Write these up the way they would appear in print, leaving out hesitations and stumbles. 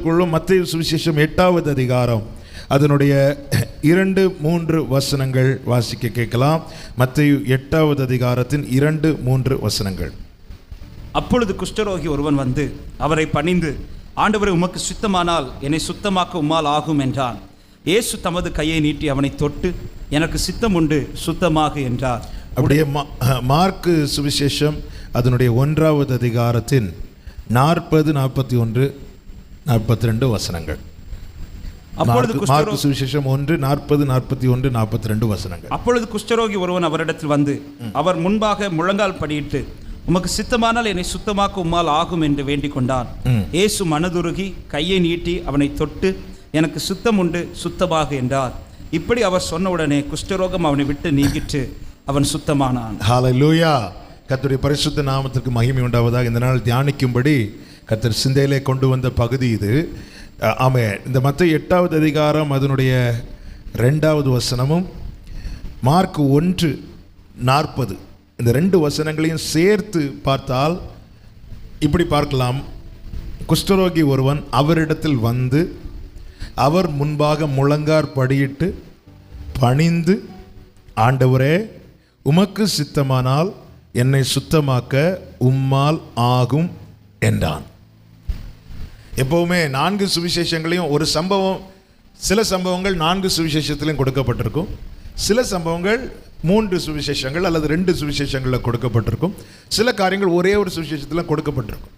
எடுத்துக்கொள்ளும். மத்தேயு சுவிசேஷம் 8வது அதிகாரம் அதனுடைய 2-3 வசனங்கள் வாசிக்க கேட்கலாம். மத்தேயு 8வது அதிகாரத்தின் 2-3 வசனங்கள். அப்பொழுது குஷ்டரோகி ஒருவன் வந்து அவரை பணிந்து, ஆண்டவரே, உமக்கு சுத்தமானால் என்னை சுத்தமாக்க உம்மால் ஆகும் என்றான். இயேசு தமது கையை நீட்டி அவனை தொட்டு, எனக்கு சித்தம் உண்டு, சுத்தமாக என்றார். அப்படியே மார்க்கு சுவிசேஷம் அதனுடைய 1வது அதிகாரத்தின் 40, 41, 42 வசனங்கள். மார்க்கு சுவிசேஷம் 1, 40, 41, 42 வசனங்கள். அப்பொழுது குஷ்டரோகி ஒருவன் அவரிடத்தில் வந்து அவர் முன்பாக முழங்கால் படியிட்டு, உமக்கு சித்தமானால் என்னை சுத்தமாக்க உம்மால் ஆகும் என்று வேண்டிக் கொண்டான். இயேசு மனதுருகி கையை நீட்டி அவனை தொட்டு, எனக்கு சுத்தம் உண்டு, சுத்தமாக என்றார். இப்படி அவர் சொன்னவுடனே குஷ்டரோகம் அவனை விட்டு நீங்கிட்டு அவன் சுத்தமானான். ஹல்லேலூயா. கர்த்தருடைய பரிசுத்த நாமத்திற்கு மகிமை உண்டாவதாக. இந்த நாள் தியானிக்கும்படி கர்த்தர் சிந்தையிலே கொண்டு வந்த பகுதி இது. ஆமென். இந்த மத்தேயு 8வது அதிகாரம் அதனுடைய 2வது வசனமும் மார்க் 1:40 இந்த 2 வசனங்களையும் சேர்த்து பார்த்தால் இப்படி பார்க்கலாம். குஷ்டரோகி ஒருவன் அவரிடத்தில் வந்து அவர் முன்பாக முழங்கார் படியிட்டு பணிந்து, ஆண்டவரே, உமக்கு சித்தமானால் என்னை சுத்தமாக்க உம்மால் ஆகும் என்றான். எப்பவுமே 4 சுவிசேஷங்களையும் ஒரு சம்பவம், சில சம்பவங்கள் 4 சுவிசேஷத்திலையும் கொடுக்கப்பட்டிருக்கும், சில சம்பவங்கள் 3 சுவிசேஷங்கள் அல்லது 2 சுவிசேஷங்களில் கொடுக்கப்பட்டிருக்கும், சில காரியங்கள் ஒரே ஒரு சுவிசேஷத்தில் கொடுக்கப்பட்டிருக்கும்.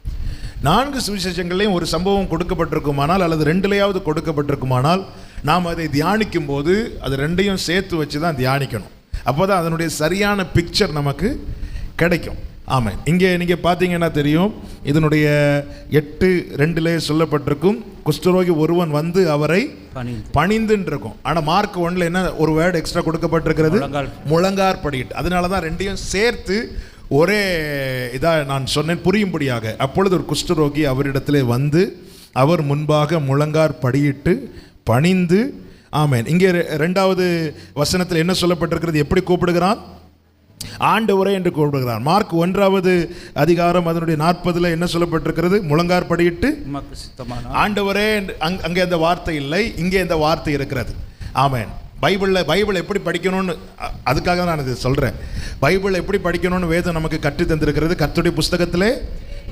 4 சுவிசேஷங்களையும் ஒரு சம்பவம் கொடுக்கப்பட்டிருக்குமானால் அல்லது 2லையாவது கொடுக்கப்பட்டிருக்குமானால் நாம் அதை தியானிக்கும் போது அது 2ஐயும் சேர்த்து வச்சு தான் தியானிக்கணும். அப்போ தான் அதனுடைய சரியான பிக்சர் நமக்கு கிடைக்கும். ஆமாம். இங்கே நீங்கள் பார்த்தீங்கன்னா தெரியும், இதனுடைய 8:2 சொல்லப்பட்டிருக்கும், குஷ்டரோகி ஒருவன் வந்து அவரை பணிந்துன்னு இருக்கும். ஆனால் மார்க் 1 என்ன ஒரு வேர்டு எக்ஸ்ட்ரா கொடுக்கப்பட்டிருக்கிறது, முழங்கார் படியிட்டு. அதனால தான் 2ஐயும் சேர்த்து ஒரே இதாக நான் சொன்னேன் புரியும்படியாக. அப்பொழுது ஒரு குஷ்டரோகி அவரிடத்திலே வந்து அவர் முன்பாக முழங்கார் படியிட்டு பணிந்து, ஆமென். இங்கே 2வது வசனத்தில் என்ன சொல்லப்பட்டிருக்கிறது, எப்படி கூப்பிடுகிறான், ஆண்டவரே என்று கூப்பிடுகிறான். மார்க் 1வது அதிகாரம் அதனுடைய 40 என்ன சொல்லப்பட்டிருக்கிறது, முழங்கார் படியிட்டு ஆண்டவரே. அங்கே அந்த வார்த்தை இல்லை, இங்கே இந்த வார்த்தை இருக்கிறது. ஆமென். பைபிள் எப்படி படிக்கணும்னு அதுக்காக நான் இது சொல்கிறேன். பைபிள் எப்படி படிக்கணும்னு வேதம் நமக்கு கற்று தந்திருக்கிறது. கர்த்தருடைய புஸ்தகத்திலே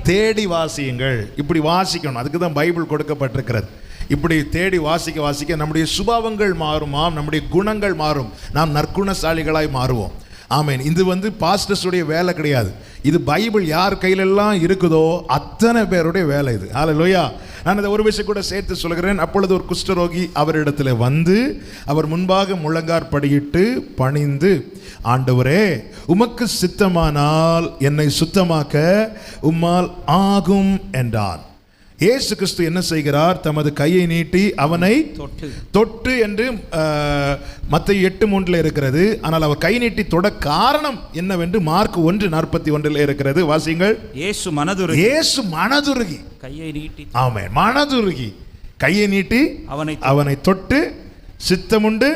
தேடி வாசியுங்கள், இப்படி வாசிக்கணும். அதுக்கு தான் பைபிள் கொடுக்கப்பட்டிருக்கிறது. இப்படி தேடி வாசிக்க நம்முடைய சுபாவங்கள் மாறுமாம், நம்முடைய குணங்கள் மாறும், நாம் நற்குணசாலிகளாய் மாறுவோம். ஆமென். இது பாஸ்டர்ஸுடைய வேலை கிடையாது. இது பைபிள் யார் கையிலெல்லாம் இருக்குதோ அத்தனை பேருடைய வேலை இது. ஹல்லேலூயா. நான் இதை ஒரு விஷயம் கூட சேர்த்து சொல்கிறேன். அப்பொழுது ஒரு குஷ்டரோகி அவரிடத்தில் வந்து அவர் முன்பாக முழங்கார் படியிட்டு பணிந்து, ஆண்டவரே, உமக்கு சித்தமானால் என்னை சுத்தமாக்க உம்மால் ஆகும் என்றான். இயேசு கிறிஸ்து என்ன செய்கிறார், தமது கையை நீட்டி அவனை தொட்டு என்று மத்தேயு 8:3 இருக்கிறது. ஆனால் அவர் கை நீட்டி தொட காரணம் என்னவென்று மார்க் 1:41 இருக்கிறது. வாசியுங்கள். இயேசு மனதுருகி கையை நீட்டி, ஆமென், மனதுருகி கையை நீட்டி அவனை தொட்டு, சித்தமுண்டு,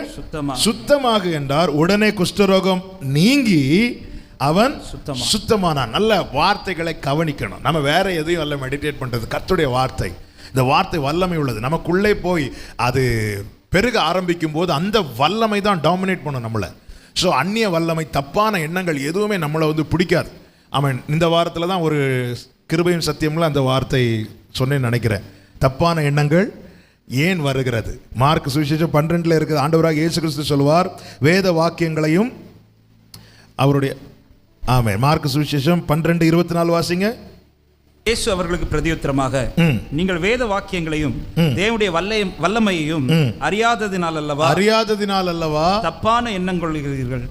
சுத்தமாக என்றார். உடனே குஷ்டரோகம் நீங்கி அவன் சுத்தமானான். நல்ல வார்த்தைகளை கவனிக்கணும். நம்ம வேற எதையும் அல்ல மெடிடேட் பண்றது, கர்த்தருடைய வார்த்தை. இந்த வார்த்தை வல்லமை உள்ளது. நமக்குள்ளே போய் அது பெருக ஆரம்பிக்கும் போது அந்த வல்லமை தான் டாமினேட் பண்ணும் நம்மளை. ஸோ அந்நிய வல்லமை, தப்பான எண்ணங்கள் எதுவுமே நம்மளை பிடிக்காது. அவன் இந்த வாரத்தில் தான் ஒரு கிருபையும் சத்தியம்ல அந்த வார்த்தை சொன்னேன்னு நினைக்கிறேன். தப்பான எண்ணங்கள் ஏன் வருகிறது? மார்க் சுவிசேஷம் 12 இருக்குது. ஆண்டவராக இயேசு கிறிஸ்து சொல்வார், வேத வாக்கியங்களையும் அவருடைய, ஆமென், மார்க் சுவிசேஷம் 12:24 வாசிங்க. இயேசு அவர்களுக்கு பிரதியுத்தரமாக, நீங்கள் வேத வாக்கியங்களையும் தேவனுடைய வல்லமையையும் அறியாததினால் அல்லவா தப்பான எண்ணம் கொள்ளுகிறீர்கள்.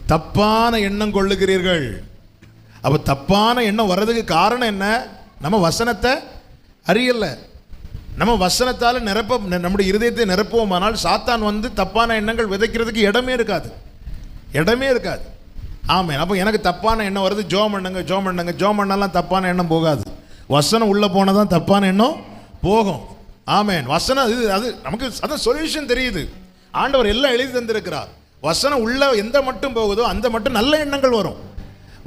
அப்ப தப்பான எண்ணம் வர்றதுக்கு காரணம் என்ன? நம்ம வசனத்தை அறியல. நம்ம வசனத்தால் நம்முடைய இருதயத்தை நிரப்புவோமானால் சாத்தான் தப்பான எண்ணங்கள் விதைக்கிறதுக்கு இடமே இருக்காது. ஆமாம். அப்போ எனக்கு தப்பான எண்ணம் வருது, ஜோம் பண்ணலாம், தப்பான எண்ணம் போகாது. வசனம் உள்ளே போனதான் தப்பான எண்ணம் போகும். ஆமென். வசனம் அது நமக்கு அதான் சொல்யூஷன் தெரியுது. ஆண்டவர் எல்லாம் எழுதி தந்திருக்கிறார். வசனம் உள்ள எந்த மட்டும் போகுதோ அந்த மட்டும் நல்ல எண்ணங்கள் வரும்.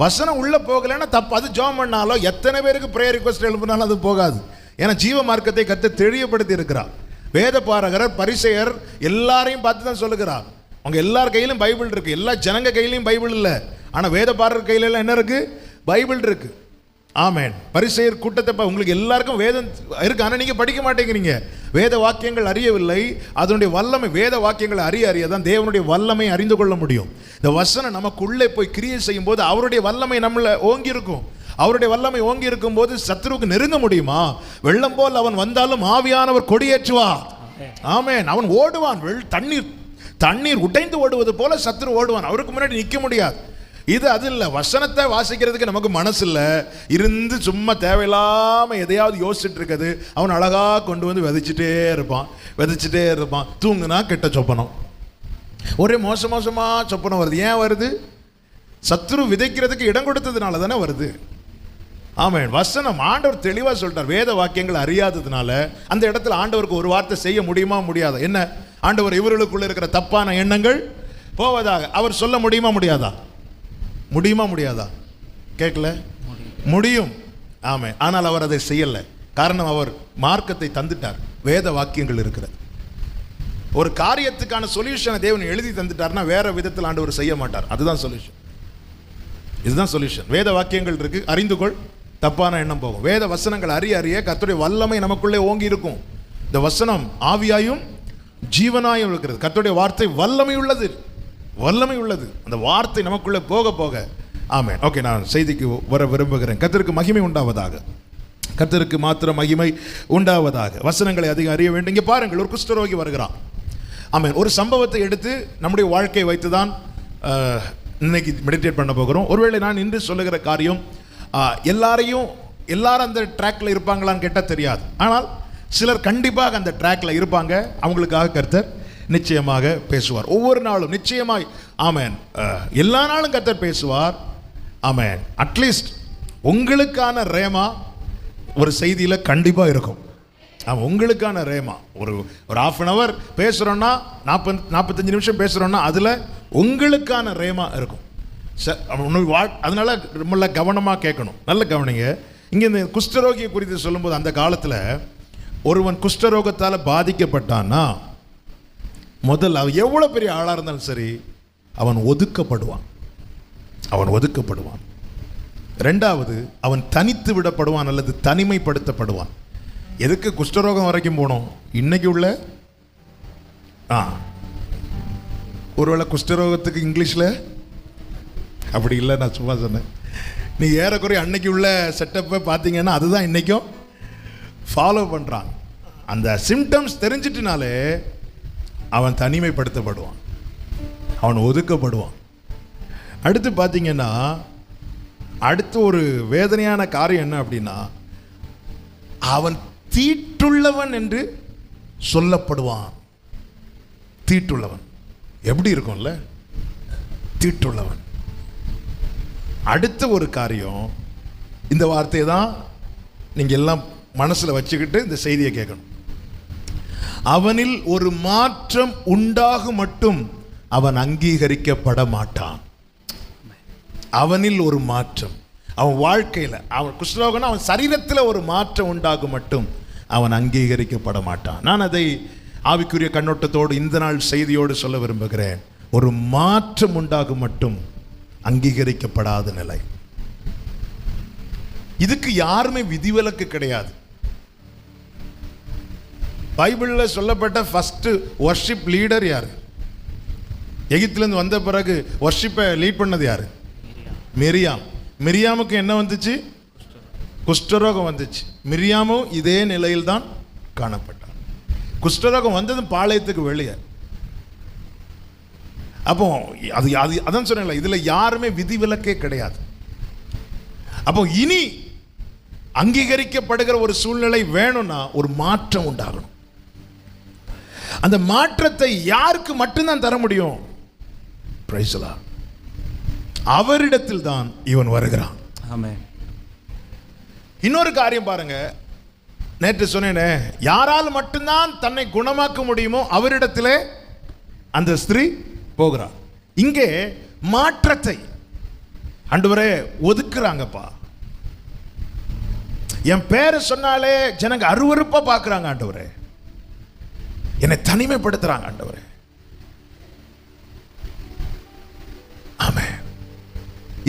வசனம் உள்ள போகலைன்னா தப்பு. அது ஜோம் பண்ணாலும் எத்தனை பேருக்கு ப்ரேயர் ரிக்வெஸ்ட் எழுப்பினாலும் அது போகாது. ஏன்னா ஜீவ மார்க்கத்தை கர்த்தர் தெளிவுபடுத்தி இருக்கிறார். வேத பாரகர் பரிசேயர் எல்லாரையும் பார்த்து தான் சொல்லுகிறார். அவங்க எல்லார் கையிலும் பைபிள் இருக்கு, எல்லா ஜனங்க கையிலையும் பைபிள் இல்லை, ஆனால் வேத பாரகர் கையில எல்லாம் என்ன இருக்கு? பைபிள் இருக்கு. ஆமென். பரிசேயர் கூட்டத்தை உங்களுக்கு எல்லாருக்கும் வேதம் இருக்கு, ஆனால் நீங்கள் படிக்க மாட்டேங்கிறீங்க. வேத வாக்கியங்கள் அறியவில்லை, அதனுடைய வல்லமை. வேத வாக்கியங்களை அறிய தான் தேவனுடைய வல்லமை அறிந்து கொள்ள முடியும். இந்த வசனம் நமக்குள்ளே போய் கிரியை செய்யும் போது அவருடைய வல்லமை நம்மள ஓங்கி இருக்கும். அவருடைய வல்லமை ஓங்கி இருக்கும் போது சத்துருவுக்கு நெருங்க முடியுமா? வெள்ளம் போல் அவன் வந்தாலும் ஆவியானவர் கொடியேற்றுவார். ஆமென். அவன் ஓடுவான். தண்ணீர் உடைந்து ஓடுவது போல சத்துரு ஓடுவான். அவருக்கு முன்னாடி நிற்க முடியாது. இது அது இல்லை. வசனத்தை வாசிக்கிறதுக்கு நமக்கு மனசு இல்லை, இருந்து சும்மா தேவையில்லாமல் எதையாவது யோசிச்சுட்டு இருக்குது. அவன் அழகாக கொண்டு வந்து விதைச்சிட்டே இருப்பான். தூங்குனா கெட்ட சொப்பனம், ஒரே மோசமாக சொப்பனம் வருது. ஏன் வருது? சத்துரு விதைக்கிறதுக்கு இடம் கொடுத்ததுனால தானே வருது. ஆமென். வசனம் ஆண்டவர் தெளிவாக சொல்லிட்டார். வேத வாக்கியங்கள் அறியாததுனால அந்த இடத்துல ஆண்டவருக்கு ஒரு வார்த்தை செய்ய முடியுமா? முடியாதா? என்ன ஆண்டவர் இவர்களுக்குள்ள இருக்கிற தப்பான எண்ணங்கள் போவதாக அவர் சொல்ல முடியுமா? முடியாதா? கேட்கல? முடியும். ஆமென். ஆனால் அவர் அதை செய்யலை. காரணம், அவர் மார்க்கத்தை தந்துட்டார். வேத வாக்கியங்கள் இருக்கிறது. ஒரு காரியத்துக்கான சொல்யூஷனை தேவன் எழுதி தந்துட்டார்னா வேற விதத்தில் ஆண்டவர் செய்ய மாட்டார். அதுதான் சொல்யூஷன். இதுதான் சொல்யூஷன். வேத வாக்கியங்கள் இருக்கு, அறிந்து கொள், தப்பான எண்ணம் போகும். வேத வசனங்கள் அறிய கர்த்தருடைய வல்லமை நமக்குள்ளே ஓங்கி இருக்கும். இந்த வசனம் ஆவியாயும் ஜீவனாயும் இருக்கிறது. கர்த்தருடைய வார்த்தை வல்லமை உள்ளது. அந்த வார்த்தை நமக்குள்ளே போக போக. ஆமென். ஓகே, நான் செய்திக்கு வர விரும்புகிறேன். கர்த்தருக்கு மகிமை உண்டாவதாக. கர்த்தருக்கு மாத்திர மகிமை உண்டாவதாக. வசனங்களை அதிகம் அறிய வேண்டும். இங்கே பாருங்கள், ஒரு குஷ்டரோகி வருகிறான். ஆமென். ஒரு சம்பவத்தை எடுத்து நம்முடைய வாழ்க்கையை வைத்து தான் இன்னைக்கு மெடிடேட் பண்ண போகிறோம். ஒருவேளை நான் இன்று சொல்லுகிற காரியம் எல்லாரும் அந்த ட்ராக்ல இருப்பாங்களான்னு கேட்டால் தெரியாது. ஆனால் சிலர் கண்டிப்பாக அந்த ட்ராக்ல இருப்பாங்க. அவங்களுக்காக கர்த்தர் நிச்சயமாக பேசுவார். ஒவ்வொரு நாளும் நிச்சயமாய். ஆமென். எல்லா நாளும் கர்த்தர் பேசுவார். ஆமென். அட்லீஸ்ட் உங்களுக்கான ரேமா ஒரு செய்தியில் கண்டிப்பாக இருக்கும். உங்களுக்கான ரேமா ஒரு 1/2 பேசுகிறோன்னா, 45 நிமிஷம் பேசுகிறோன்னா அதில் உங்களுக்கான ரேமா இருக்கும். அதனால ரொம்ப கவனமாக கேட்கணும். நல்ல கவனிங்க. இங்கே இந்த குஷ்டரோகியை குறித்து சொல்லும்போது, அந்த காலத்தில் ஒருவன் குஷ்டரோகத்தால் பாதிக்கப்பட்டான்னா முதல்ல அவன் எவ்வளோ பெரிய ஆளாக இருந்தாலும் சரி அவன் ஒதுக்கப்படுவான். ரெண்டாவது, அவன் தனித்து விடப்படுவான் அல்லது தனிமைப்படுத்தப்படுவான். எதுக்கு குஷ்டரோகம் வரைக்கும் போனோம்? இன்னைக்கு உள்ள ஒருவேளை குஷ்டரோகத்துக்கு இங்கிலீஷில் அப்படி இல்லை, நான் சும்மா சொன்னேன். நீ ஏறக்குறைய அன்னைக்கு உள்ள செட்டப்பை பார்த்தீங்கன்னா அதுதான் இன்றைக்கும் ஃபாலோ பண்ணுறான். அந்த சிம்டம்ஸ் தெரிஞ்சிட்டுனாலே அவன் தனிமைப்படுத்தப்படுவான், அவன் ஒதுக்கப்படுவான். அடுத்து பார்த்தீங்கன்னா, அடுத்து ஒரு வேதனையான காரியம் என்ன அப்படின்னா, அவன் தீட்டுள்ளவன் என்று சொல்லப்படுவான். தீட்டுள்ளவன் எப்படி இருக்கும்ல? தீட்டுள்ளவன். அடுத்த ஒரு காரியம், இந்த வார்த்தையை தான் நீங்கள் எல்லாம் மனசில் வச்சுக்கிட்டு இந்த செய்தியை கேட்கணும். அவனில் ஒரு மாற்றம் உண்டாகும் மட்டும் அவன் அங்கீகரிக்கப்பட மாட்டான். அவனில் ஒரு மாற்றம், அவன் வாழ்க்கையில், அவன் குஷ்டரோகனா அவன் சரீரத்தில் ஒரு மாற்றம் உண்டாகும் மட்டும் அவன் அங்கீகரிக்கப்பட மாட்டான். நான் அதை ஆவிக்குரிய கண்ணோட்டத்தோடு இந்த நாள் செய்தியோடு சொல்ல விரும்புகிறேன். ஒரு மாற்றம் உண்டாகும் மட்டும் அங்கீகரிக்கப்படாத நிலை. இதுக்கு யாருமே விதிவிலக்கு கிடையாது. பைபிளில் சொல்லப்பட்ட ஃபர்ஸ்ட் வர்ஷிப் லீடர் யாரு? எகிப்திலிருந்து வந்த பிறகு வர்ஷிப்பை லீட் பண்ணது யாரு? மிரியாம். மிரியாமுக்கு என்ன வந்துச்சு? குஷ்டரோகம் வந்துச்சு. மிரியாமும் இதே நிலையில் தான் காணப்பட்டார். குஷ்டரோகம் வந்ததும் பாளையத்துக்கு வெளியே. அப்போ அது அதான் சொன்னேன்ல, இதுல யாருமே விதிவிலக்கே கிடையாது. அப்போ இனி அங்கீகரிக்கப்படுகிற ஒரு சூழ்நிலை வேணும்னா ஒரு மாற்றம் உண்டாகணும். அந்த மாற்றத்தை யாருக்கு மட்டும்தான் தர முடியும்? Praise the Lord. அவரிடத்தில் தான் இவன் வருகிறான். ஆமென். இன்னொரு காரியம் பாருங்க, நேற்று சொன்னேனே, யாரால் மட்டும்தான் தன்னை குணமாக்க முடியுமோ அவரிடத்திலே அந்த ஸ்திரீ போகிறார். இங்கே மாற்றத்தை ஆண்டவரே ஒதுக்குறாங்கப்பா. என் பேரை சொன்னாலே ஜனங்க அருவருப்பா பார்க்குறாங்க ஆண்டவரே, என்னை தனிமைப்படுத்துறாங்க ஆண்டவரே. ஆமென்.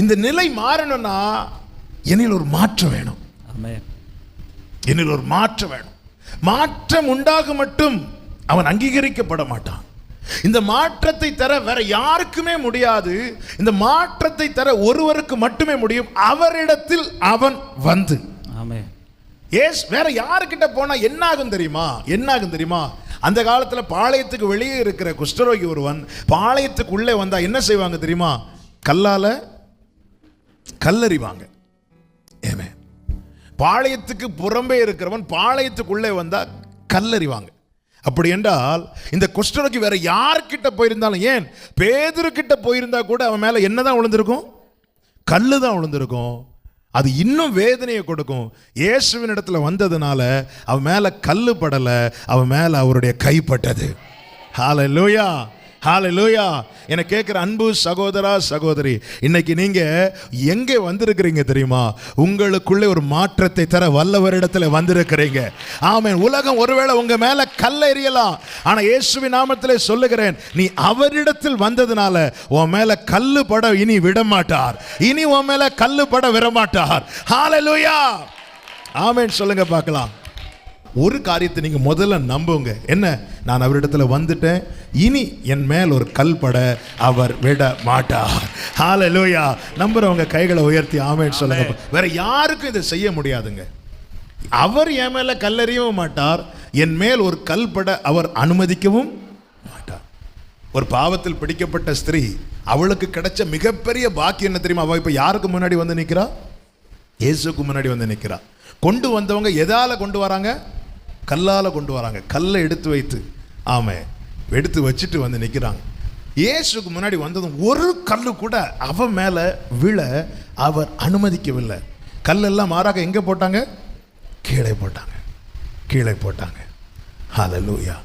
இந்த நிலை மாறணும்னா என்னில் ஒரு மாற்றம் வேணும். ஆமென். என்னில் ஒரு மாற்றம் வேணும். மாற்றம் உண்டாக மட்டும் அவன் அங்கீகரிக்கப்பட மாட்டான். இந்த மாற்றத்தை தர வேற யாருக்குமே முடியாது. இந்த மாற்றத்தை தர ஒருவருக்கு மட்டுமே முடியும், அவரிடத்தில் அவன் வந்து. ஆமென். ஏஸ் வேற யாருக்கிட்ட போனா என்ன ஆகும் தெரியுமா? என்ன ஆகும் தெரியுமா? அந்த காலத்துல பாளையத்துக்கு வெளியே இருக்கிற குஷ்டரோகி ஒருவன் பாளையத்துக்கு உள்ளே வந்தா என்ன செய்வாங்க தெரியுமா? கல்லால கல்லறிவாங்க. ஏமே, பாளையத்துக்கு புறம்பே இருக்கிறவன் பாளையத்துக்குள்ளே வந்தா கல்லறிவாங்க. அப்படி என்றால் இந்த குஷ்டரோகி வேற யார்கிட்ட போயிருந்தாலும், ஏன் பேதுரு கிட்ட போயிருந்தா கூட அவன் மேல என்னதான் விழுந்திருக்கும்? கல்லு தான் விழுந்திருக்கும். அது இன்னும் வேதனையை கொடுக்கும். இயேசுவின் இடத்துல வந்ததுனால அவன் மேல கல்லு படல, அவன் மேல அவருடைய கைப்பட்டது. ஹல்லேலூயா, ஹல்லேலூயா. என்னை கேட்குற அன்பு சகோதரா சகோதரி, இன்னைக்கு நீங்க எங்கே வந்திருக்கிறீங்க தெரியுமா? உங்களுக்குள்ளே ஒரு மாற்றத்தை தர வல்லவரிடத்தில் வந்திருக்கிறீங்க. ஆமென். உலகம் ஒருவேளை உங்க மேல கல்ல எறியலாம், ஆனா இயேசுவின் நாமத்திலே சொல்லுகிறேன், நீ அவரிடத்தில் வந்ததுனால உன் மேல கல்லு பட இனி விட மாட்டார். இனி உன் மேல கல்லு பட விட மாட்டார். ஹல்லேலூயா, ஆமென். சொல்லுங்க பார்க்கலாம். ஒரு காரியத்தை நீங்க முதல்ல நம்புங்க. என்ன? நான் அவரிடத்துல வந்துட்டேன், இனி என் மேல் ஒரு கல் பட அவர் விட மாட்டார். ஹல்லேலூயா. நம்புறவங்க கைகளை உயர்த்தி ஆமென் சொல்லுங்க. வேற யாருக்கும் இதை செய்ய முடியாதுங்க. அவர் என் மேல கல்லெறியவும் மாட்டார், என் மேல் ஒரு கல் பட அவர் அனுமதிக்கவும் மாட்டார். ஒரு பாவத்தில் பிடிக்கப்பட்ட ஸ்திரீ, அவளுக்கு கிடைச்ச மிகப்பெரிய பாக்கியம் என்ன தெரியுமா? அவ இப்ப யாருக்கு முன்னாடி வந்து நிக்கிறா? இயேசுக்கு முன்னாடி வந்து நிக்கிறா. கொண்டு வந்தவங்க எதால கொண்டு வராங்க? கல்லால் கொண்டு வராங்க. கல்லை எடுத்து வைத்து, ஆமே, எடுத்து வச்சுட்டு வந்து நிற்கிறாங்க. இயேசுக்கு முன்னாடி வந்ததும் ஒரு கல்லு கூட அவன் மேலே விழ அவர் அனுமதிக்கவில்லை. கல்லெல்லாம் மாறாக எங்கே போட்டாங்க? கீழே போட்டாங்க, கீழே போட்டாங்க. ஹல்லேலூயா.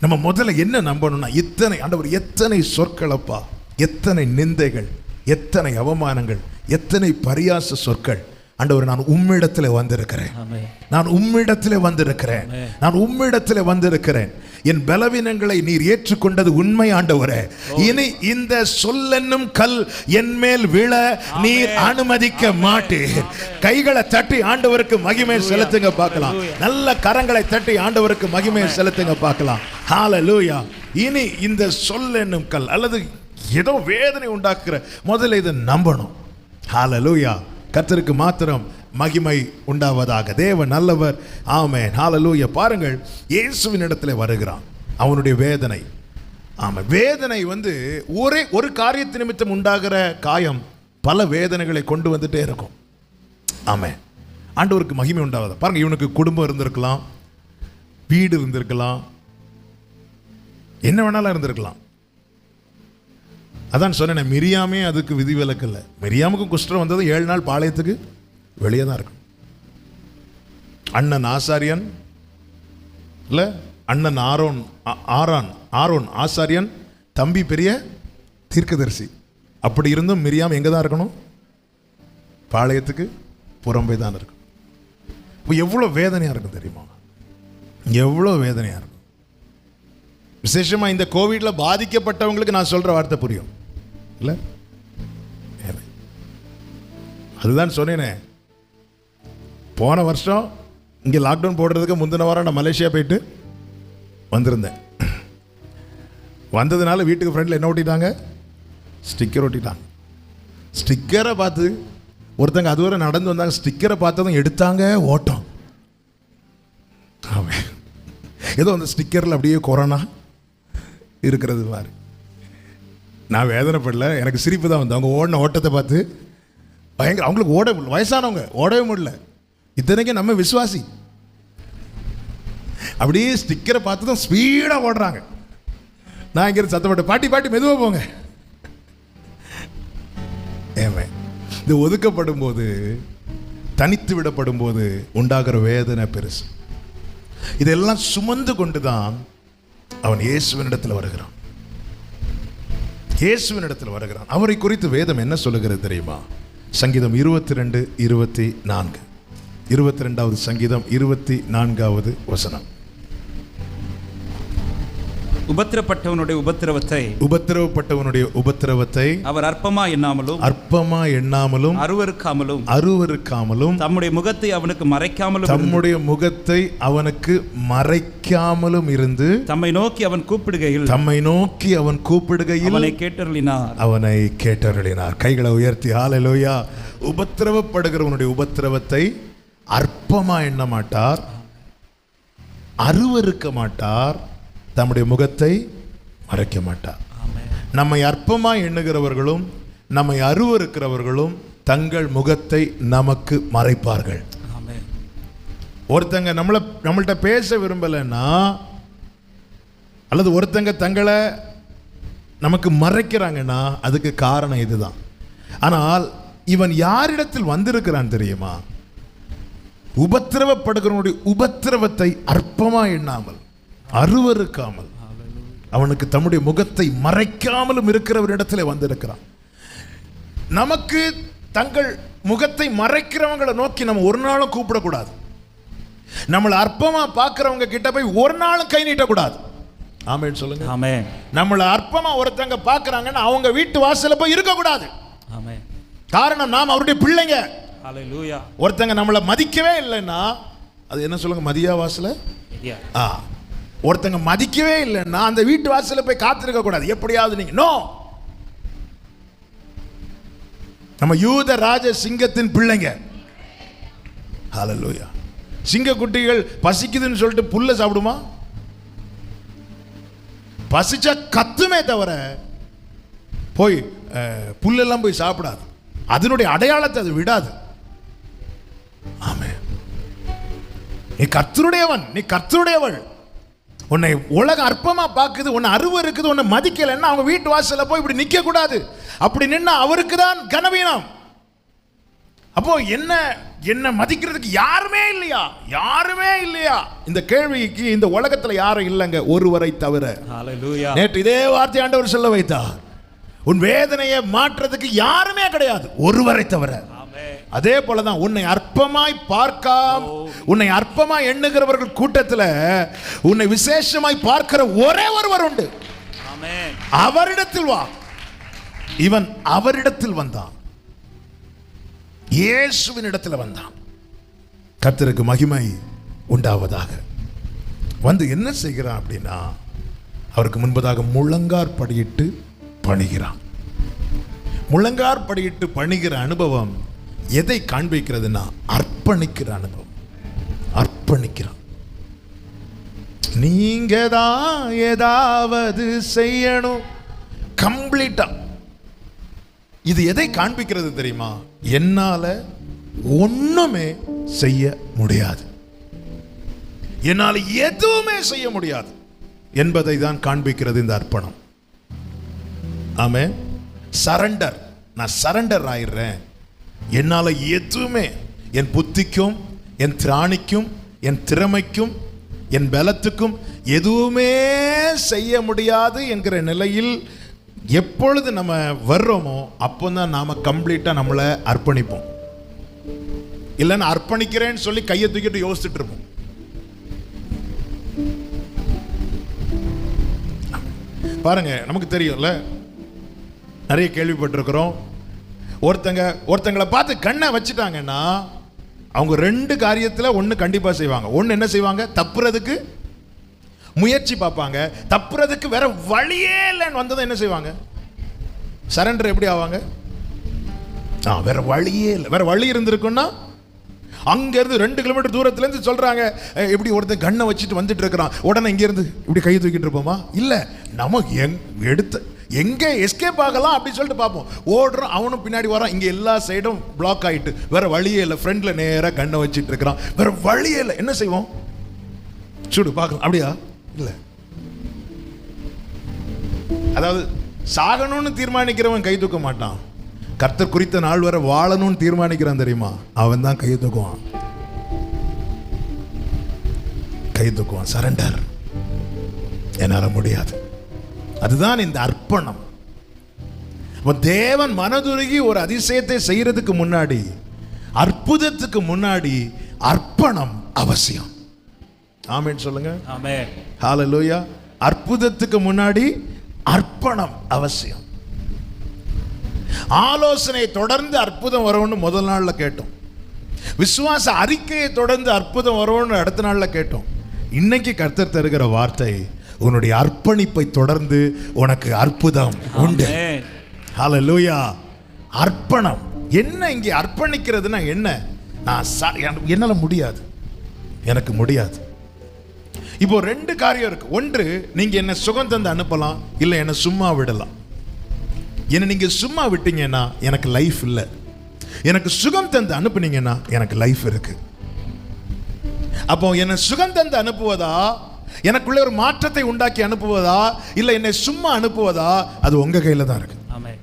நம்ம முதல்ல என்ன நம்பணும்னா, இத்தனை ஆண்டவர் எத்தனை சொற்களப்பா, எத்தனை நிந்தைகள், எத்தனை அவமானங்கள், எத்தனை பரியாச சொற்கள். ஆண்டவர், நான் உம்மிடத்தில் வந்திருக்கிறேன், நான் உம்மிடத்தில் வந்திருக்கிறேன், நான் உம்மிடத்தில் வந்திருக்கிறேன். என் பலவீனங்களை நீர் ஏற்றுக்கொண்டது உண்மை ஆண்டவரே. இனி இந்த சொல்லென்னும் கல் என் மேல் விழ நீர் அனுமதிக்க மாட்டீர். கைகளை தட்டி ஆண்டவருக்கு மகிமை செலுத்துங்க பார்க்கலாம். நல்ல கரங்களை தட்டி ஆண்டவருக்கு மகிமை செலுத்துங்க பார்க்கலாம். ஹல்லேலூயா. இனி இந்த சொல்லென்னும் கல் அல்லது ஏதோ வேதனை உண்டாக்குற முதல்ல இதை நம்பணும். ஹல்லேலூயா. கர்த்தருக்கு மாத்திரம் மகிமை உண்டாவதாக. தேவன் நல்லவர். ஆமென். ஹல்லேலூயா. பாருங்கள், இயேசுவின் இடத்துல வருகிறான். அவனுடைய வேதனை, ஆமாம், வேதனை வந்து ஒரே ஒரு காரியத்து நிமித்தம் உண்டாகிற காயம் பல வேதனைகளை கொண்டு வந்துட்டே இருக்கும். ஆமென். ஆண்டவருக்கு மகிமை உண்டாவதா. பாருங்க, இவனுக்கு குடும்பம் இருந்திருக்கலாம், வீடு இருந்திருக்கலாம், என்ன வேணாலும் இருந்திருக்கலாம். அதான் சொன்னேன், மிரியாமே அதுக்கு விதிவிலக்கு இல்லை. மிரியாமுக்கும் குஷ்டம் வந்தது 7 நாள் பாளையத்துக்கு வெளியே தான் இருக்கும். அண்ணன் ஆசாரியன் இல்லை, அண்ணன் ஆரோன் ஆசாரியன், தம்பி பெரிய தீர்க்கதரிசி. அப்படி இருந்தும் மிரியாம் எங்கே தான் இருக்கணும்? பாளையத்துக்கு புறம்பே தான் இருக்கும். இப்போ எவ்வளோ வேதனையாக இருக்கும் தெரியுமா? எவ்வளோ வேதனையாக இருக்கும். விசேஷமாக இந்த கோவிட்ல பாதிக்கப்பட்டவங்களுக்கு நான் சொல்கிற வார்த்தை புரியும் இல்லை? அதுதான் சொன்னேனே, போன வருஷம் இங்கே லாக்டவுன் போடுறதுக்கு முந்தின வாரம் நான் மலேசியா போயிட்டு வந்திருந்தேன். வந்ததுனால வீட்டுக்கு ஃப்ரெண்டில் என்ன ஒட்டிட்டாங்க? ஸ்டிக்கர் ஒட்டிட்டாங்க. ஸ்டிக்கரை பார்த்து ஒருத்தங்க அதுவரை நடந்து வந்தாங்க, ஸ்டிக்கரை பார்த்ததும் எடுத்தாங்க ஓட்டம். ஆமாம், ஏதோ அந்த ஸ்டிக்கரில் அப்படியே கொரோனா இருக்கிறது மாதிரி. நான் வேதனைப்படல, எனக்கு சிரிப்பு தான் வந்து. அவங்க ஓடின ஓட்டத்தை பார்த்து பயங்கர. அவங்களுக்கு ஓட முடியல, வயசானவங்க ஓடவே முடியல. இத்தனைக்கும் நம்ம விசுவாசி. அப்படியே ஸ்டிக்கரை பார்த்து தான் ஸ்பீடாக ஓடுறாங்க. நான் இங்கே சத்தப்பட்டு, பாட்டி பாட்டி மெதுவாக போங்க. ஏமே, இது ஒதுக்கப்படும் போது, தனித்து விடப்படும் போது உண்டாகிற வேதனை பெருசு. இதெல்லாம் சுமந்து கொண்டு தான் அவன் இயேசுவினிடத்தில் வருகிறான். இயேசுவினிடத்தில் வருகிறான். அவரை குறித்து வேதம் என்ன சொல்லுகிறது தெரியுமா? சங்கீதம் 22:24. 22வது சங்கீதம் 24வது வசனம். உபத்திரப்பட்டவனுடைய உபத்திரவத்தை அவர் அற்பமா எண்ணாமலும் அருவருக்காமலும் தம்முடைய முகத்தை அவனுக்கு மறைக்காமலும் இருந்து தம்மை நோக்கி அவன் கூப்பிடுகையில் அவனை கேட்டருளினார். கைகளை உயர்த்தி ஹல்லேலூயா. உபத்திரவப்படுகிறவனுடைய உபத்திரவத்தை அற்பமா எண்ண மாட்டார், அருவருக்க மாட்டார், தம்முடைய முகத்தை மறைக்க மாட்டார். நம்மை அற்பமா எண்ணுகிறவர்களும் நம்மை அருவருக்கிறவர்களும் தங்கள் முகத்தை நமக்கு மறைப்பார்கள். ஒருத்தங்க நம்மள்ட்ட பேச விரும்பலைன்னா, அல்லது ஒருத்தங்க தங்களை நமக்கு மறைக்கிறாங்கன்னா அதுக்கு காரணம் இதுதான். ஆனால் இவன் யாரிடத்தில் வந்திருக்கிறான் தெரியுமா? உபத்திரவப்படுகிறவனுடைய உபத்திரவத்தை அற்பமா எண்ணாமல், அருவருக்காமல், அவனுக்கு தம்முடைய முகத்தை மறைக்காமலும் இருக்கிறவரிடத்தில் வந்திருக்கிறான். நமக்கு தங்கள் முகத்தை மறைக்கிறவங்களை நோக்கி நம்ம ஒரு நாளும் கூப்பிடக்கூடாது. நம்மளை அற்பமா பார்க்கிறவங்க கிட்ட போய் ஒரு நாளும் கை நீட்டக்கூடாது. ஆமென் சொல்லுங்க. ஆமென். நம்மளை அற்பமா ஒருத்தங்க பார்க்கறாங்கன்னா அவங்க வீட்டு வாசல்ல போய் இருக்கக்கூடாது. ஆமென். காரணம் நாம் அவருடைய பிள்ளைங்க. ஹல்லேலூயா. ஒருத்தங்க நம்மளை மதிக்கவே இல்லைன்னா அது என்ன சொல்லுங்க, மதியா வாசல. ஒருத்தங்க மதிக்கவே இல்லைன்னா அந்த வீட்டு வாசல்ல போய் காத்திருக்க கூடாது. எப்படியாவது நீங்க நோ. நம்ம யூத ராஜ சிங்கத்தின் பிள்ளைங்க. ஹல்லேலூயா. சிங்க குட்டிகள் பசிக்குதுன்னு சொல்லிட்டு புல்ல சாப்பிடுமா? பசிச்சா கத்துமே தவிர போய் புல்லெல்லாம் போய் சாப்பிடாது. அதனுடைய அடையாளத்தை அது விடாது. ஆமென். நீ கர்த்தருடையவன், நீ கர்த்தருடையவள். உன்னை உலகம் அற்பமா பார்க்குது, உன்னை அருவருக்குது, உன்னை மதிக்கலைன்னா அவங்க வீட்டு வாசல்ல போய் இப்படி நிற்க கூடாது. அப்படி நின்னா அவருக்கு தான் கனவீனம். அப்போ என்ன மதிக்கிறதுக்கு யாருமே இல்லையா? யாருமே இல்லையா? இந்த கேள்விக்கு இந்த உலகத்துல யாரும் இல்லைங்க, ஒருவரை தவிர. ஹல்லேலூயா. நேற்று இதே வார்த்தை ஆண்டவர் சொல்ல வைத்தார். உன் வேதனையை மாற்றுறதுக்கு யாருமே கிடையாது, ஒருவரை தவிர. அதே போலதான் உன்னை அற்பமாய் உன்னை அற்பமாய் எண்ணுகிறவர்கள் கூட்டத்தில் உன்னை விசேஷமாய் பார்க்கிற ஒரே ஒருவர் உண்டு. அவரிடத்தில் வா. இவன் அவரிடத்தில் வந்தான், இயேசுவின் இடத்தில் வந்தான். கர்த்தருக்கு மகிமை உண்டாவதாக. வந்து என்ன செய்கிறான் அப்படின்னா, அவருக்கு முன்பதாக முழங்கார் படியிட்டு பணிகிறான். முழங்கார் படியிட்டு பணிகிற அனுபவம் எதை காண்பிக்கிறதுனா, அர்ப்பணிக்கிற அனுபவம். அர்ப்பணிக்கிறான். நீங்க தான் ஏதாவது செய்யணும் கம்ப்ளீட்டா. இது எதை காண்பிக்கிறது தெரியுமா? என்னால ஒண்ணுமே செய்ய முடியாது, என்னால எதுவுமே செய்ய முடியாது என்பதை தான் காண்பிக்கிறது இந்த அர்ப்பணம். ஆமென். சரண்டர். நான் சரண்டர் ஆயிடுறேன். என்னால எதுவுமே, என் புத்திக்கும் என் திராணிக்கும் என் திறமைக்கும் என் பலத்துக்கும் எதுவுமே செய்ய முடியாது என்கிற நிலையில் எப்பொழுது நம்ம வர்றோமோ அப்போதான் நாம கம்ப்ளீட்டா நம்மளை அர்ப்பணிப்போம். இல்லைன்னா அர்ப்பணிக்கிறேன்னு சொல்லி கையை தூக்கிட்டு யோசிச்சுட்டு இருப்போம். பாருங்க, நமக்கு தெரியும்ல, நிறைய கேள்விப்பட்டிருக்கிறோம். ஒருத்தங்களை பார்த்து கண்ணை வச்சுட்டாங்கன்னா அவங்க ரெண்டு காரியத்தில் ஒன்று கண்டிப்பாக செய்வாங்க. ஒன்று என்ன செய்வாங்க? தப்புறதுக்கு முயற்சி பார்ப்பாங்க. தப்புறதுக்கு வேற வழியே இல்லைன்னு வந்ததை என்ன செய்வாங்க? சரண்டர் எப்படி ஆவாங்க? வேற வழியே இல்லை. வேற வழி இருந்திருக்குன்னா அங்கேருந்து 2 கிலோமீட்டர் தூரத்துலேருந்து சொல்கிறாங்க, எப்படி ஒருத்தன் கண்ணை வச்சுட்டு வந்துட்டு இருக்கிறான், உடனே இங்கேருந்து இப்படி கை தூக்கிட்டு இருப்போமா? இல்லை, நம்ம எங்கே எஸ்கேப் ஆகலாம் அப்படின்னு சொல்லிட்டு பார்ப்போம். ஓடுறோம், அவனும் பின்னாடி வரான். இங்கே எல்லா சைடும் பிளாக் ஆகிட்டு வேற வழியே இல்லை. ஃப்ரெண்டில் நேராக கண்ணை வச்சுட்டு இருக்கிறான். வேற வழியே இல்லை. என்ன செய்வோம்? சுடு பார்க்கலாம். அப்படியா? இல்லை. அதாவது சாகணும்னு தீர்மானிக்கிறவன் கை தூக்க மாட்டான். கர்த்தர் குறித்த நாள் வரை வாழணும்னு தீர்மானிக்கிறான் தெரியுமா, அவன் தான் கை தூக்குவான். கை தூக்குவான். சரண்டர். என்னால் முடியாது. அதுதான் இந்த அர்ப்பணம். தேவன் மனதுருகி ஒரு அதிசயத்தை செய்யறதுக்கு முன்னாடி, அற்புதத்துக்கு முன்னாடி அர்ப்பணம் அவசியம். ஆமென் சொல்லுங்க. ஆமென். ஹalleluya. அற்புதத்துக்கு முன்னாடி அர்ப்பணம் அவசியம். ஆலோசனை தொடர்ந்து அற்புதம் வரும்னு முதல் நாள்ல கேட்டோம். விசுவாச அறிக்கையை தொடர்ந்து அற்புதம் வரும்னு அடுத்த நாள்ல கேட்டோம். இன்னைக்கு கர்த்தர் தருகிற வார்த்தை, உன்னுடைய அர்ப்பணிப்பை தொடர்ந்து உனக்கு அற்புதம் உண்டு. ஹalleluya. அர்ப்பணம் என்ன? இங்கே அர்ப்பணிக்கிறதுனா என்ன? என்னால முடியாது, எனக்கு முடியாது. இப்போ ரெண்டு காரியம் இருக்கு. ஒன்று, நீங்க என்ன சுகம் தந்து அனுப்பலாம், இல்லை என்ன சும்மா விடலாம். என்ன நீங்க சும்மா விட்டீங்கன்னா எனக்கு லைஃப் இல்லை. எனக்கு சுகம் தந்து அனுப்புனீங்கன்னா எனக்கு லைஃப் இருக்கு. அப்போ என்ன சுகம் தந்து அனுப்புவதா, எனக்குள்ள ஒரு மாற்றத்தை உண்டாக்கி அனுப்புவதா, இல்லை என்னை சும்மா அனுப்புவதா, அது உங்க கையில தான் இருக்கு. ஆமென்.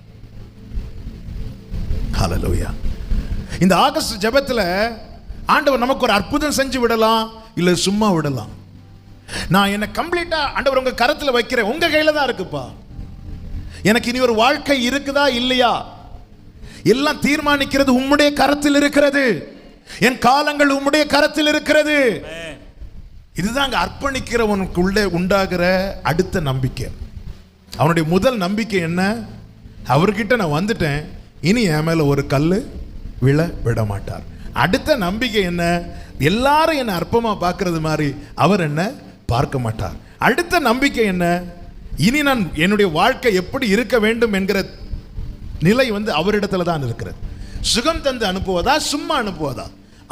ஹalleluya. இந்த ஆகஸ்ட் ஜெபத்துல ஆண்டவர் நமக்கு ஒரு அற்புதம் செஞ்சு விடலாம், இல்லை சும்மா விடலாம். நான் என்ன கம்ப்ளீட்டா ஆண்டவர் உங்க கரத்துல வைக்கிறேன், உங்க கையில தான் இருக்குப்பா. எனக்கு இனி ஒரு வாழ்க்கை இருக்குதா இல்லையா, எல்லாம் தீர்மானிக்கிறது உம்முடைய கரத்தில் இருக்கிறது. என் காலங்கள் உம்முடைய கரத்தில் இருக்கிறது. இதுதான் அர்ப்பணிக்கிறவனுக்குள்ளே உண்டாகிற அடுத்த நம்பிக்கை. அவனுடைய முதல் நம்பிக்கை என்ன? அவர்கிட்ட நான் வந்துட்டேன், இனி என் மேல ஒரு கல்லு விழ விட மாட்டார். அடுத்த நம்பிக்கை என்ன? எல்லாரும் என்ன அற்பமா பார்க்கறது மாதிரி அவர் என்ன பார்க்க மாட்டார். அடுத்த நம்பிக்கை என்ன? இனி நான் என்னுடைய வாழ்க்கை எப்படி இருக்க வேண்டும் என்கிற நிலை அவரிடத்துல தான் இருக்கிறது. சுகம் தந்து அனுப்புவதா, சும்மா அனுப்புவதா?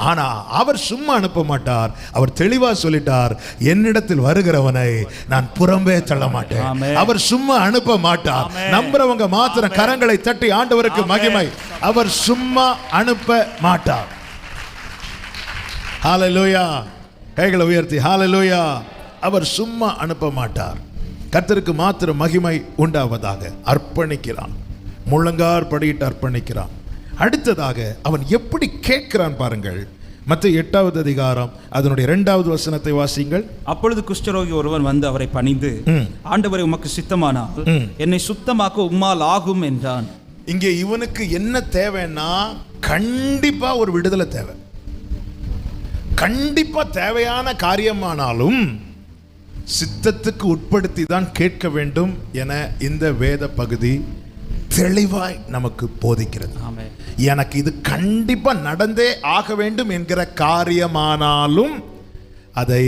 ஆனா அவர் சும்மா அனுப்ப மாட்டார். அவர் தெளிவா சொல்லிட்டார், என்னிடத்தில் வருகிறவனை நான் புறம்பே தள்ள மாட்டேன். அவர் சும்மா அனுப்ப மாட்டார். நம்புறவங்க மாத்திரம் கரங்களை தட்டி ஆண்டவருக்கு மகிமை. அவர் சும்மா அனுப்ப மாட்டார். ஹalleluya. கைகளை உயர்த்தி ஹalleluya. அவர் சும்மா அனுப்ப மாட்டார். கர்த்தருக்கு மாத்திரம் மகிமை உண்டாவதாக. அர்ப்பணிக்கிறான், முழங்கார் படியிட்டு அர்ப்பணிக்கிறான். அடுத்ததாக அவன் எப்படி கேட்கிறான் பாருங்கள். மத்தேயு 8வது அதிகாரம் அதனுடைய 2வது வசனத்தை வாசிங்கள். அப்பொழுது குஷ்டரோகி ஒருவன் வந்து அவரை பணிந்து, ஆண்டவரே, உமக்கு சித்தமானால் என்னை சுத்தமாக்க உம்மால் ஆகும் என்றான். இங்கே இவனுக்கு என்ன தேவைன்னா, கண்டிப்பா ஒரு விடுதலை தேவை. கண்டிப்பா தேவையான காரியமானாலும் சித்தத்துக்கு உட்படுத்தி தான் கேட்க வேண்டும் என இந்த வேத பகுதி தெளிவாய் நமக்கு போதிக்கிறது. எனக்கு இது கண்டிப்பா நடந்தே ஆக வேண்டும் என்கிற காரியமானாலும் அதை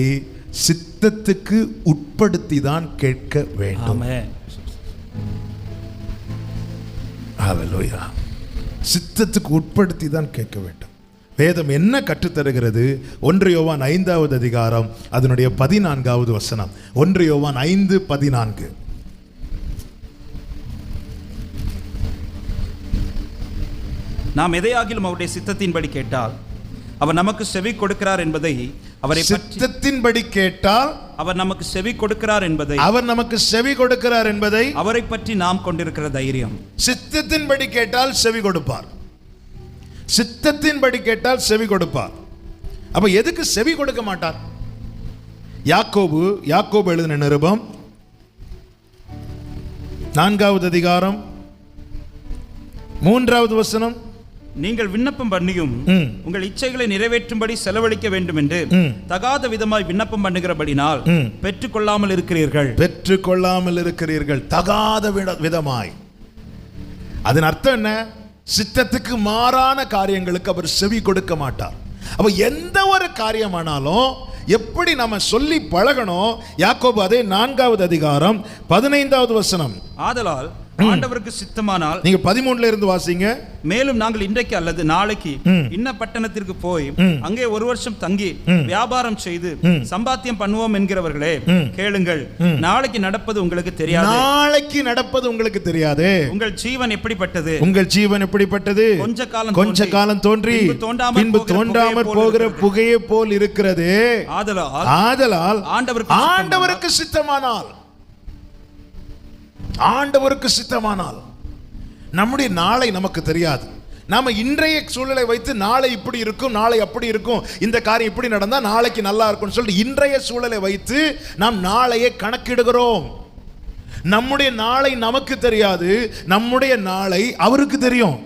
சித்தத்துக்கு உட்படுத்தி தான் கேட்க வேண்டும். ஹalleluya. சித்தத்துக்கு உட்படுத்தி தான் கேட்க வேண்டும். வேதம் என்ன கற்றுத்தருகிறது? 1 யோவான் 5வது அதிகாரம் அதனுடைய 14வது வசனம். 1 யோவான் 5:14. நாம் எதையாகிலும் அவருடைய சித்தத்தின்படி கேட்டால் அவர் நமக்கு செவி கொடுக்கிறார் என்பதை, அவரை சித்தத்தின்படி கேட்டால் அவர் நமக்கு செவி கொடுக்கிறார் என்பதை, அவர் நமக்கு செவி கொடுக்கிறார் என்பதை, அவரை பற்றி நாம் கொண்டிருக்கிற தைரியம். சித்தத்தின்படி கேட்டால் செவி கொடுப்பார். சித்தத்தின்படி கேட்டால் செவி கொடுப்பார். அப்ப எதுக்கு செவி கொடுக்க மாட்டார்? யாக்கோபு எழுதின நிருபம் 4வது அதிகாரம் 3வது வசனம். நீங்கள் விண்ணப்பம் பண்ணியும் உங்கள் இச்சைகளை நிறைவேற்றும்படி செலவழிக்க வேண்டும் என்று தகாத விதமாய் விண்ணப்பம் பண்ணுகிறபடினால் பெற்றுக்கொள்ளாமல் இருக்கிறீர்கள். தகாத விதமாய். அதன் அர்த்தம் என்ன? சித்தத்துக்கு மாறான காரியங்களுக்கு அவர் செவி கொடுக்க மாட்டார். அப்ப எந்த ஒரு காரியமானாலும் எப்படி நம்ம சொல்லி பழகணும்? யாக்கோபு அதே 4வது அதிகாரம் 15வது வசனம். ஆதலால் ஆண்டவருக்கு சித்தமானால், நீங்க 13ல இருந்து வாசிங்க. மேலும் நாங்கள் இன்றைக்கு அல்லது நாளைக்கு இன்ன பட்டணத்திற்கு போய் அங்கே ஒரு வருஷம் தங்கி வியாபாரம் செய்து சம்பாத்தியம் பண்ணுவோம் என்கிறவர்களே, கேளுங்கள், நாளைக்கு நடப்பது உங்களுக்கு தெரியாது. நாளைக்கு நடப்பது உங்களுக்கு தெரியாது. உங்கள் ஜீவன் எப்படிப்பட்டது? கொஞ்ச காலம் தோன்றி பின்பு தோன்றாமற் போகிற புகையை போல் இருக்கிறது. ஆதலால் ஆண்டவருக்கு சித்தமானால் நம்முடைய நாளை நமக்கு தெரியாது. நாம இன்றைய சூழலை வைத்து நாளை இப்படி இருக்கும், நாளை அப்படி இருக்கும், இந்த காரியம் இப்படி நடந்தா நாளைக்கு நல்லா இருக்கும் சொல்லிட்டு இன்றைய சூழலை வைத்து நாம் நாளையே கணக்கிடுகிறோம். நம்முடைய நாளை நமக்கு தெரியாது, நம்முடைய நாளை அவருக்கு தெரியும்.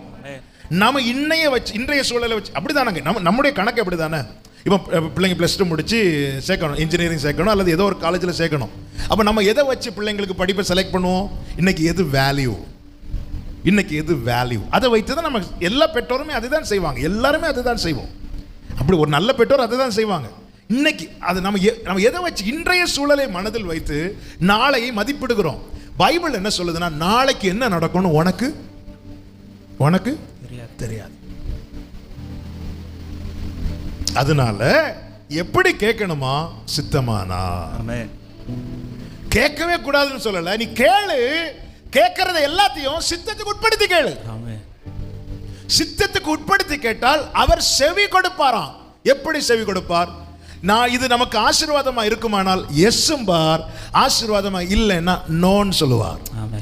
நாம இன்றைய சூழலை வச்சு அப்படிதானங்க நம்முடைய கணக்கு அப்படிதானே. இப்போ பிள்ளைங்க +2 முடிச்சு சேர்க்கணும், இன்ஜினியரிங் சேர்க்கணும் அல்லது ஏதோ ஒரு காலேஜில் சேர்க்கணும். அப்போ நம்ம எதை வச்சு பிள்ளைங்களுக்கு படிப்பை செலக்ட் பண்ணுவோம்? இன்னைக்கு எது வேல்யூ, இன்னைக்கு எது வேல்யூ, அதை வைத்து தான் நம்ம எல்லா பெற்றோருமே அதுதான் செய்வாங்க. எல்லாருமே அதுதான் செய்வோம். அப்படி ஒரு நல்ல பெற்றோர் அதை தான் செய்வாங்க. இன்னைக்கு அது நம்ம எதை வச்சு இன்றைய சூழலை மனதில் வைத்து நாளையை மதிப்பிடுகிறோம். பைபிள் என்ன சொல்லுதுன்னா, நாளைக்கு என்ன நடக்கும்னு உனக்கு தெரியாது. அதனால எப்படி கேட்கணுமா? சித்தமானா. கேட்கவே கூடாதுன்னு சொல்லல, நீ கேளு. கேட்கறத எல்லாத்தையும் சித்தத்துக்கு உட்படுத்தி கேளு. சித்தத்துக்கு உட்படுத்தி கேட்டால் அவர் செவி கொடுப்பாராம். எப்படி செவி கொடுப்பார்? நான் இது நமக்கு ஆசீர்வாதமா இருக்குமானால் எஸ்ஸும் பார், ஆசீர்வாதமா இல்லைன்னா நோன்னு சொல்லுவார்.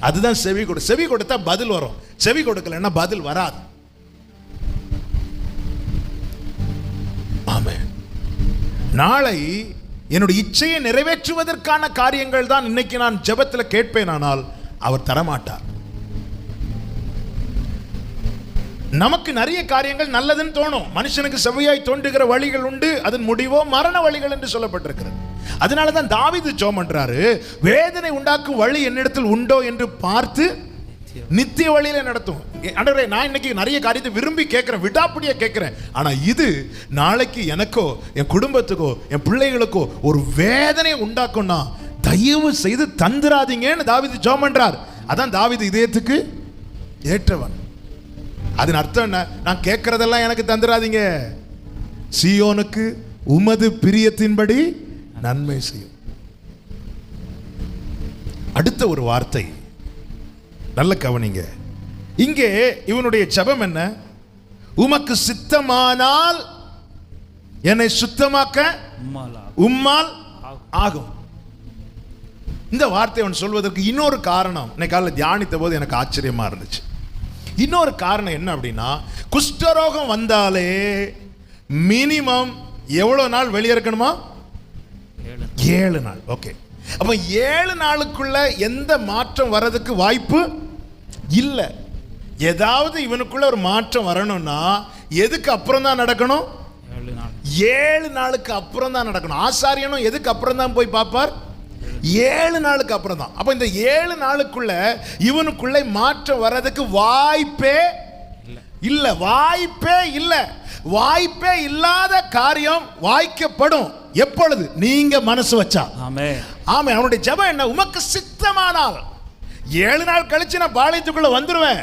அதுதான் செவி கொடுத்தா பதில் வரும், செவி கொடுக்கலன்னா பதில் வராது. ஆமென். நாளை என்னுடைய இச்சையை நிறைவேற்றுவதற்கான காரியங்கள் தான் இன்னைக்கு நான் ஜெபத்தில் கேட்பேன், ஆனால் அவர் தரமாட்டார். நமக்கு நிறைய காரியங்கள் நல்லதுன்னு தோணும். மனுஷனுக்கு செவ்வையாய் தோன்றுகிற வழிகள் உண்டு, அதன் முடிவோ மரண வழிகள் என்று சொல்லப்பட்டிருக்கிறது. அதனால தான் தாவீது ஜெபம் பண்றாரு, வேதனை உண்டாக்கும் வழி என்னிடத்தில் உண்டோ என்று பார்த்து நித்திய வழியில நடத்தும். ஆண்டவரே, நான் இன்னைக்கு நிறைய காரியத்தை விரும்பி கேட்கிறேன், விடாப்பிடியா கேட்கிறேன், ஆனா இது நாளைக்கு எனக்கோ என் குடும்பத்துக்கோ என் பிள்ளைகளுக்கோ ஒரு வேதனை உண்டாக்கும்னா தயவு செய்து தந்துராதீங்கன்னு தாவீது ஜெபம் பண்றார். அதான் தாவீது இதயத்துக்கு ஏற்றவன். அதன் அர்த்தம் என்ன? நான் கேட்கறதெல்லாம் எனக்கு தந்துராதீங்க, சீயோனுக்கு உமது பிரியத்தின்படி நன்மை செய்யும். அடுத்த ஒரு வார்த்தை நல்ல கவனிங்க. இங்கே இவனுடைய ஜெபம் என்ன? உமக்கு சித்தமானால் என்னை சுத்தமாக்க உம்மால் ஆகும். இந்த வார்த்தை அவன் சொல்வதற்கு இன்னொரு காரணம் இன்னைக்கு காலையில் தியானித்த போது எனக்கு ஆச்சரியமா இருந்துச்சு. இன்னொரு காரணம் என்ன அப்படின்னா, குஷ்டரோகம் வந்தாலே மினிமம் எவ்வளவு நாள் வெளியே இருக்கணுமா? 7 நாள். ஓகே, அப்ப 7 நாளுக்குள்ள எந்த மாற்றம் வர்றதுக்கு வாய்ப்பு இல்லை. ஏதாவது இவனுக்குள்ள ஒரு மாற்றம் வரணும்னா எதுக்கு அப்புறம் தான் நடக்கணும்? 7 நாளுக்கு அப்புறம் தான் நடக்கணும். ஆசாரியனும் எதுக்கு அப்புறம் தான் போய் பார்ப்பார்? 7 நாளுக்கு அப்புறம் தான். அப்ப இந்த 7 நாளுக்குள்ள இவனுக்குள்ள மாற்றம் வர்றதுக்கு வாய்ப்பே இல்லை. வாய்ப்பே இல்லாத காரியம் வாய்க்கப்படும் எப்பொழுது? நீங்க மனசு வச்சா. ஆமென். அவனுடைய ஜெபம் என்ன? உமக்கு சித்தமானால் 7 நாள் கழிச்சு நான் பாளையத்துக்குள்ள வந்துருவேன்,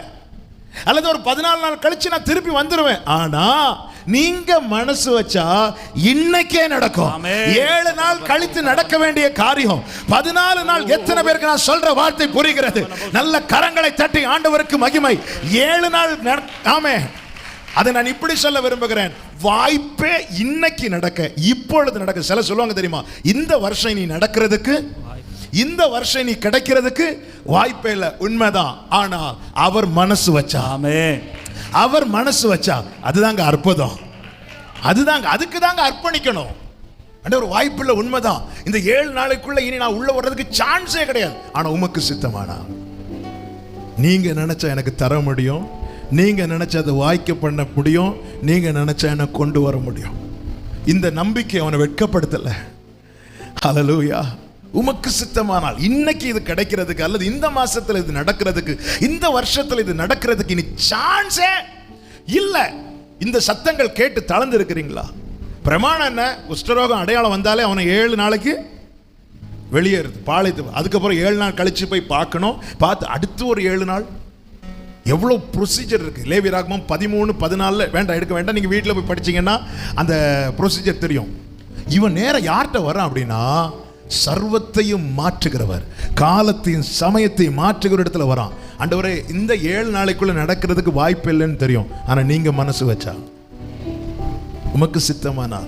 அல்லது ஒரு 14 நாள் கழிச்சு நான் திருப்பி வந்துருவேன். ஆனா நீங்க மனசு வச்சா இன்னைக்கே நடக்கும். 7 நாள் கழித்து நடக்க வேண்டிய காரியம் 14 நாள். எத்தனை பேருக்கு நான் சொல்ற வார்த்தை புரிகிறது? நல்ல கரங்களை தட்டி ஆண்டவருக்கு மகிமை. 7 நாள். ஆமென். அதை நான் இப்படி சொல்ல விரும்புகிறேன், வாய்ப்பே இன்னைக்கு நடக்க, இப்பொழுது நடக்க. சில சொல்லுவாங்க தெரியுமா, இந்த வருஷம் நீ நடக்கிறதுக்கு, இந்த வருஷம் நீ கிடைக்கிறதுக்கு வாய்ப்பே இல்லை. உண்மைதான். ஆனால் அவர் மனசு வச்சா, அவர் மனசு வச்சா அதுதாங்க அற்புதம். அதுக்கு தாங்க அர்ப்பணிக்கணும். ஒரு வாய்ப்பு இல்லை. உண்மைதான். இந்த 7 நாளைக்குள்ள இனி நான் உள்ள வர்றதுக்கு சான்ஸே கிடையாது. ஆனா உமக்கு சித்தமானா நீங்க நினைச்சா எனக்கு தர முடியும், நீங்க நினைச்சா அதை வாய்க்க பண்ண முடியும், நீங்க நினைச்சா என்ன கொண்டு வர முடியும். இந்த நம்பிக்கை அவனை வெட்கப்படுத்தல. ஹல்லேலூயா. உமக்கு சித்தமானால் இன்னைக்கு இது கிடைக்கிறதுக்கு, அல்லது இந்த மாசத்துல இது நடக்கிறதுக்கு, இந்த வருஷத்துல இது நடக்கிறதுக்கு இனி சான்ஸே இல்லை. இந்த சத்தங்கள் கேட்டு தளர்ந்து இருக்கிறீங்களா? பிரமாணம் என்ன? குஷ்டரோகம் அடையாளம் வந்தாலே அவனை 7 நாளைக்கு வெளியேறுது, பாளையத்து. அதுக்கப்புறம் 7 நாள் கழிச்சு போய் பார்க்கணும். பார்த்து அடுத்து ஒரு 7 நாள். எவ்வளோ ப்ரொசீஜர் இருக்கு. லேவியராகமம் 13-14 வேண்டாம், எடுக்க வேண்டாம், நீங்க வீட்டில் போய் படிச்சீங்கன்னா அந்த ப்ரொசீஜர் தெரியும். இவன் நேர யார்கிட்ட வரான் அப்படின்னா, சர்வத்தையும் மாற்றுகிறவர், காலத்தையும் சமயத்தையும் மாற்றுகிற இடத்துல வரான். ஆண்டவரே, இந்த 7 நாளைக்குள்ள நடக்கிறதுக்கு வாய்ப்பு இல்லைன்னு தெரியும், ஆனா நீங்க மனசு வச்சா, உமக்கு சித்தமானா,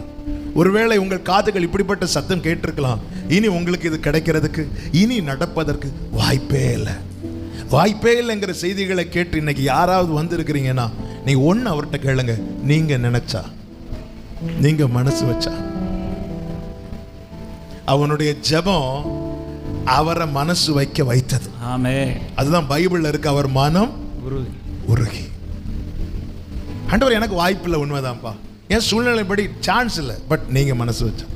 ஒருவேளை உங்கள் காதுகள் இப்படிப்பட்ட சத்தம் கேட்டிருக்கலாம். இனி உங்களுக்கு இது கிடைக்கிறதுக்கு, இனி நடப்பதற்கு வாய்ப்பே இல்லை. வாய்ப்பே இல்லைங்கிற செய்திகளை கேட்டு இன்னைக்கு யாராவது வந்திருக்கிறீங்கன்னா, நீங்க ஒன்னு அவர்கிட்ட கேளுங்க. நீங்க நினைச்சா, நீங்க மனசு வச்சா. அவனுடைய ஜெபம் அவரை மனசு வைக்க வைத்தது. ஆமென். அதுதான் பைபிள்ல இருக்கு. அவர் மனம் உருகி. ஆண்டவர், எனக்கு வாய்ப்பு இல்லை, உண்மைதான்ப்பா, என் சூழ்நிலைப்படி சான்ஸ் இல்லை. பட் நீங்க மனசு வச்சா,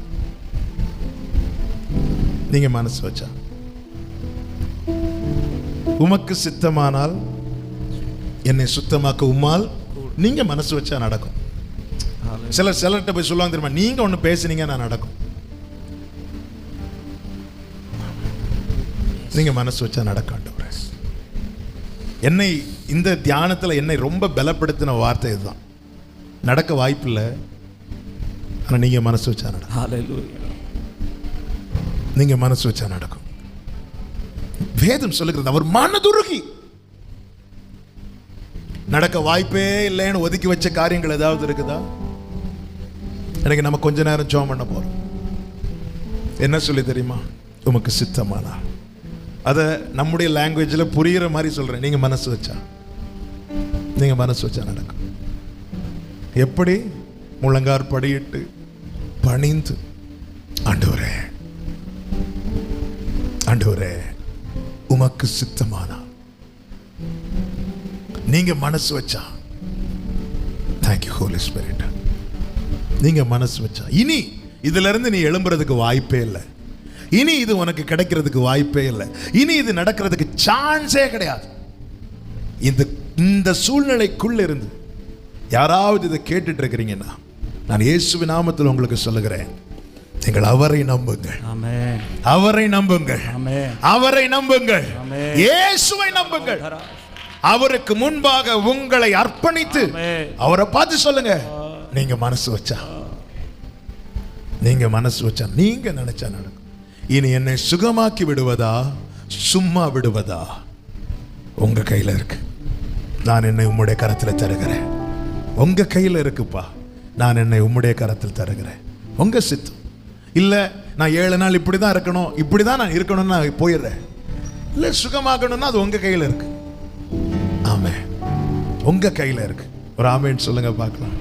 நீங்க மனசு வச்சா, உமக்கு சித்தமானால் என்னை சுத்தமாக்க உம்மால் நீங்க மனசு வச்சா நடக்கும். சிலர்கிட்ட போய் சொல்லுவாங்க தெரியுமா, நீங்க ஒண்ணு பேசுனீங்க நான் நடக்கும். நீங்க மனசு வச்சா நடக்கும். என்னை இந்த தியானத்தில் என்னை ரொம்ப பலப்படுத்தின வார்த்தை இதுதான். நடக்க வாய்ப்பில்லை, ஆனா நீங்க மனசு வச்சா நடக்கும். நீங்க மனசு வச்சா நடக்கும். வேதம் சொல்லுகிறது அவர் மனதுருகி நடக்க வாய்ப்பே இல்லைன்னு ஒதுக்கி வச்ச காரியங்கள் ஏதாவது இருக்குதா? எனக்கு நம்ம கொஞ்ச நேரம் ஜெபம் பண்ண போறோம். என்ன சொல்லி தெரியுமா? உமக்கு சித்தமானா. அதை நம்முடைய லாங்குவேஜில் புரிகிற மாதிரி சொல்றேன். நீங்க மனசு வச்சா, நீங்க மனசு வச்சா நடக்கும். எப்படி? முழங்கார் படியிட்டு பணிந்து, ஆண்டவரே ஆண்டவரே உமக்கு சித்தமானா. நீங்க மனசு வச்சா, தேங்க்யூ ஹோலி ஸ்பிரிட். நீங்க மனசு வச்சா இனி இதுல இருந்து நீ எழும்புறதுக்கு வாய்ப்பே இல்லை. இனி இது உனக்கு கிடைக்கிறதுக்கு வாய்ப்பே இல்லை. இனி இது நடக்கிறதுக்கு சான்ஸே கிடையாது. இந்த சூழ்நிலைக்குள்ள இருந்து யாராவது இதை கேட்டுட்டு இருக்கிறீங்கன்னா, நான் இயேசுவின் நாமத்தில் உங்களுக்கு சொல்லுகிறேன், நீங்கள் அவரை நம்புங்கள். அவரை நம்புங்கள். அவரை நம்புங்கள். இயேசுவை நம்புங்கள். அவருக்கு முன்பாக உங்களை அர்ப்பணித்து அவரை பார்த்து சொல்லுங்க, நீங்க மனசு வச்சா, நீங்க மனசு வச்சா, நீங்க நினைச்சா நடக்கும். இனி என்னை சுகமாக்கி விடுவதா சும்மா விடுவதா உங்க கையில இருக்கு. நான் என்னை உம்முடைய கரத்தில் தருகிறேன். உங்க கையில இருக்குப்பா. நான் என்னை உம்முடைய கரத்தில் தருகிறேன். உங்க சித்தம். இல்ல நான் 7 நாள் இப்படிதான் இருக்கணும், இப்படிதான் நான் இருக்கணும்னு நான் போயிடுறேன். இல்ல சுகமாக்கணும்னா அது உங்க கையில இருக்கு. ஆமே, உங்க கையில இருக்கு. ஒரு ஆமேன்னு சொல்லுங்க பார்க்கலாம்.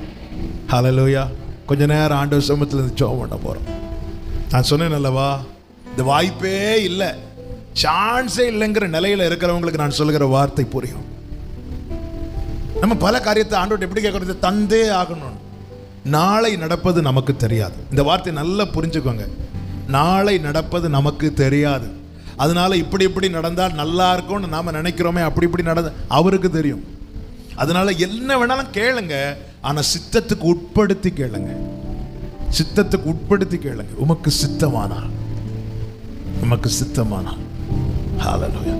ஹல்லேலூயா. கொஞ்ச நேரம் ஆண்டவர் சமூகத்தில் இருந்து ஜெபம் பண்ண போறோம். நான் சொன்னேன் அல்லவா, இந்த வாய்ப்பே இல்லை, சான்ஸே இல்லைங்கிற நிலையில இருக்கிறவங்களுக்கு நான் சொல்லுகிற வார்த்தை புரியும். நம்ம பல காரியத்தை ஆண்டவர்கிட்ட எப்படி கேட்கறது? தந்தே ஆகணும். நாளை நடப்பது நமக்கு தெரியாது. இந்த வார்த்தை நல்லா புரிஞ்சுக்கோங்க. நாளை நடப்பது நமக்கு தெரியாது. அதனால இப்படி இப்படி நடந்தால் நல்லா இருக்கும்னு நாம நினைக்கிறோமே, அப்படி இப்படி நடந்த அவருக்கு தெரியும். அதனால என்ன வேணாலும் கேளுங்க, ஆனா சித்தத்துக்கு உட்படுத்தி கேளுங்க. சித்தத்துக்கு உட்படுத்தி கேளுங்க. உமக்கு சித்தமானா, உமக்கு சித்தமானா. ஹல்லேலூயா.